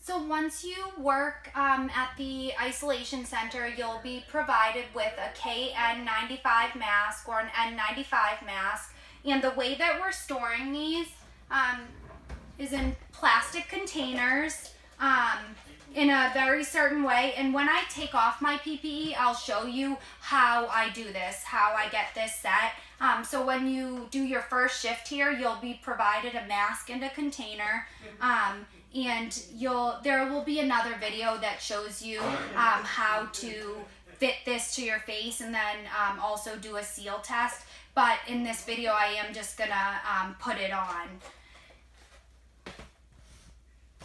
So once you work at the isolation center, you'll be provided with a KN95 mask or an N95 mask. And the way that we're storing these is in plastic containers in a very certain way. And when I take off my PPE, I'll show you how I do this, how I get this set. So when you do your first shift here, you'll be provided a mask and a container. And there will be another video that shows you how to fit this to your face and then also do a seal test. But in this video, I am just gonna put it on.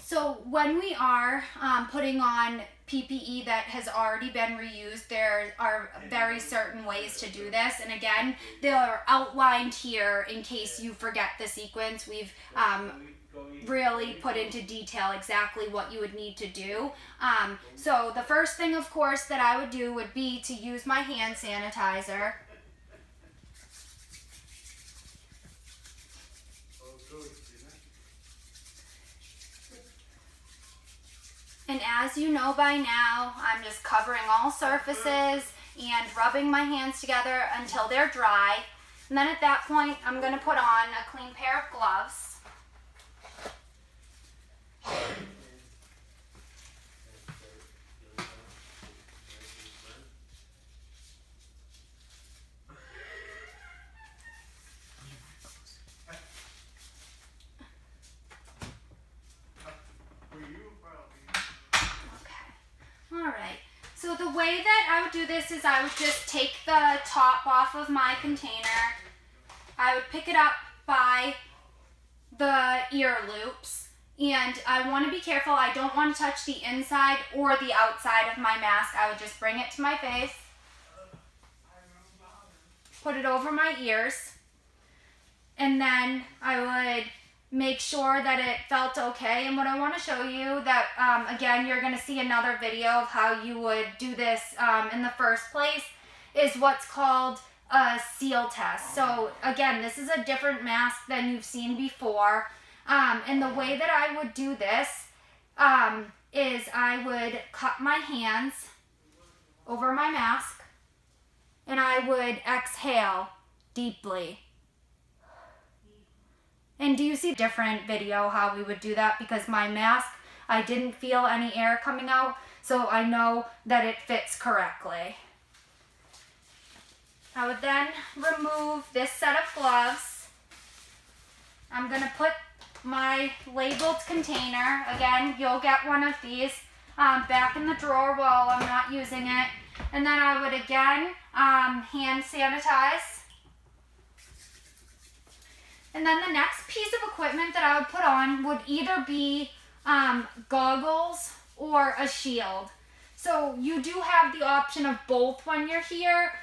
So when we are putting on PPE that has already been reused, there are very certain ways to do this. And again, they are outlined here in case you forget the sequence. We've really put into detail exactly what you would need to do. So the first thing, of course, that I would do would be to use my hand sanitizer. And as you know by now, I'm just covering all surfaces and rubbing my hands together until they're dry. And then at that point, I'm going to put on a clean pair of gloves. Alright, so the way that I would do this is I would just take the top off of my container. I would pick it up by the ear loops, and I want to be careful. I don't want to touch the inside or the outside of my mask. I would just bring it to my face, put it over my ears, and then I would make sure that it felt okay. And what I want to show you that, again, you're going to see another video of how you would do this in the first place, is what's called a seal test. So again, this is a different mask than you've seen before. And the way that I would do this is I would cup my hands over my mask and I would exhale deeply. And do you see a different video how we would do that? Because my mask, I didn't feel any air coming out, so I know that it fits correctly. I would then remove this set of gloves. I'm going to put my labeled container, again, you'll get one of these, back in the drawer while I'm not using it. And then I would again hand sanitize. And then the next piece of equipment that I would put on would either be goggles or a shield. So you do have the option of both when you're here.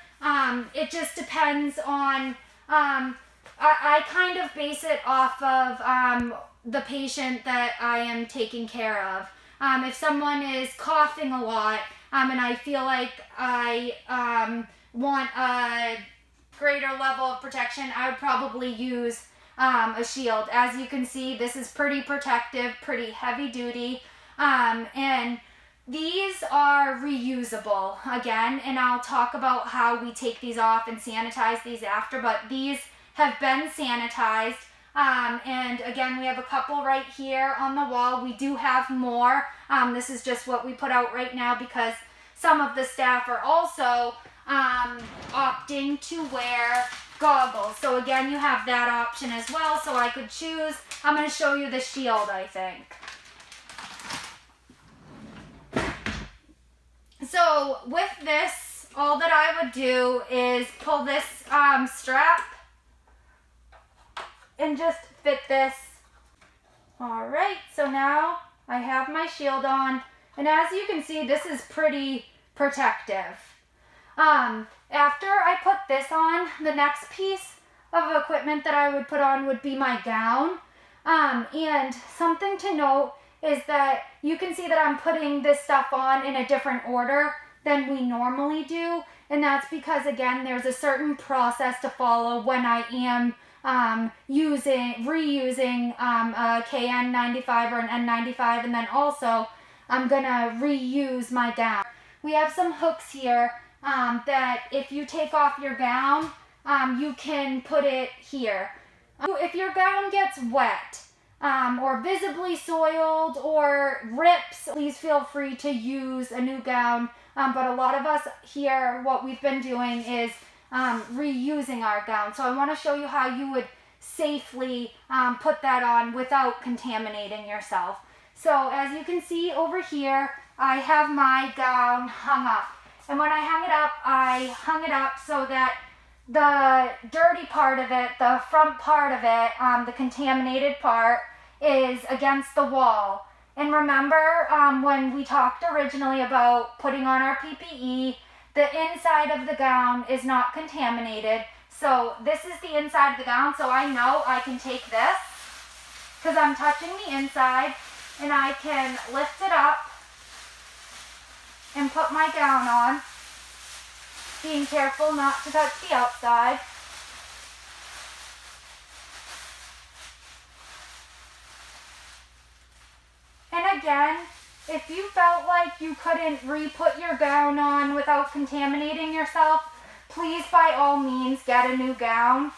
It just depends on, I kind of base it off of the patient that I am taking care of. If someone is coughing a lot and I feel like I want a greater level of protection, I would probably use a shield. As you can see, this is pretty protective, pretty heavy duty, and these are reusable again, and I'll talk about how we take these off and sanitize these after, but these have been sanitized, and again, we have a couple right here on the wall. We do have more. This is just what we put out right now because some of the staff are also opting to wear goggles. So again, you have that option as well. So I could choose. I'm going to show you the shield, I think. So with this, all that I would do is pull this strap and just fit this. All right, so now I have my shield on, and as you can see, this is pretty protective. After I put this on, the next piece of equipment that I would put on would be my gown. And something to note is that you can see that I'm putting this stuff on in a different order than we normally do. And that's because, again, there's a certain process to follow when I am reusing a KN95 or an N95, and then also I'm gonna reuse my gown. We have some hooks here that if you take off your gown, you can put it here. If your gown gets wet or visibly soiled or rips, please feel free to use a new gown. But a lot of us here, what we've been doing is reusing our gown. So I want to show you how you would safely put that on without contaminating yourself. So as you can see over here, I have my gown hung up. And when I hung it up so that the dirty part of it, the front part of it, the contaminated part, is against the wall. And remember when we talked originally about putting on our PPE, the inside of the gown is not contaminated. So this is the inside of the gown, so I know I can take this because I'm touching the inside, and I can lift it up and put my gown on, being careful not to touch the outside. And again, if you felt like you couldn't re-put your gown on without contaminating yourself, please by all means get a new gown.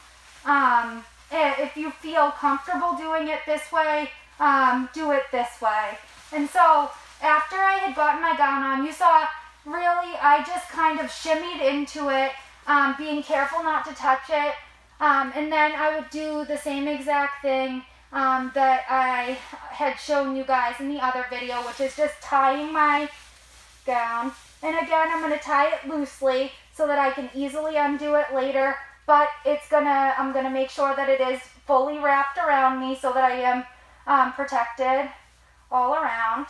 If you feel comfortable doing it this way, do it this way. And so after I had gotten my gown on, you saw really I just kind of shimmied into it, being careful not to touch it. And then I would do the same exact thing that I had shown you guys in the other video, which is just tying my gown. And again, I'm going to tie it loosely so that I can easily undo it later, but I'm going to make sure that it is fully wrapped around me so that I am protected all around.